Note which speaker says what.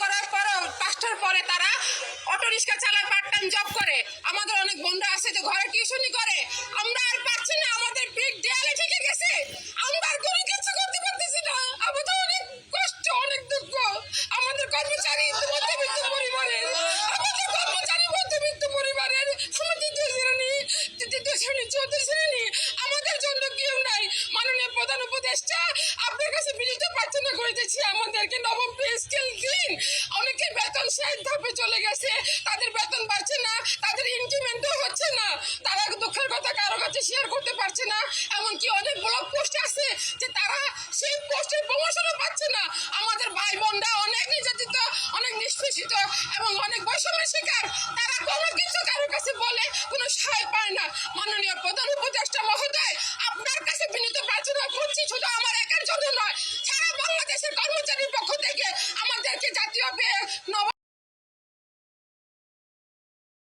Speaker 1: করার পরও 5টার পরে তারা অটো রিক্সা চালায়, পার্ট টাইম জব করে। আমাদের অনেক বন্ধু আছে যে ঘরে টিউশনি করে। আমরা আর পাচ্ছি না, আমাদের পিঠ দেয়ালে ঠেকে গেছে, আমরা আর কোনো কিছু করতে পারতেছি না। আমাদের অনেক কষ্ট, অনেক দুঃখ। আমাদের কর্মচারী মধ্যবিত্ত পরিবারের, আমাদের তৃতীয় শ্রেণী চতুর্থ শ্রেণী, আমাদের জন্য কেউ নাই। মাননীয় প্রধান উপদেষ্টা, আপনার কাছে বিনীত প্রার্থনা করিতেছি, আমাদেরকে নবম পে স্কেল দিন। অনেকের বেতন ৬০ ধাপে চলে গেছে, তাদের বেতন বাড়ছে না, তাদের ইনক্রিমেন্টও হচ্ছে না। তারা দুঃখের কথা কারো কাছে শেয়ার করতে পারছে না। এমনকি অনেক ব্লগ পোস্ট আছে যে তারা সেই পোস্টের প্রমোশনও পাচ্ছে না। আমাদের ভাই বোনরা অনেক নির্যাতিত, অনেক নিষ্পেষিত এবং অনেক বৈষম্যের শিকার। তারা কোনো কিছু কারো কাছে বলে কোনো সহায় পায় না। মাননীয় প্রধান উপদেষ্টা মহোদয়, আপনার কাছে বিনীত প্রার্থনা করছি, শুধু আমার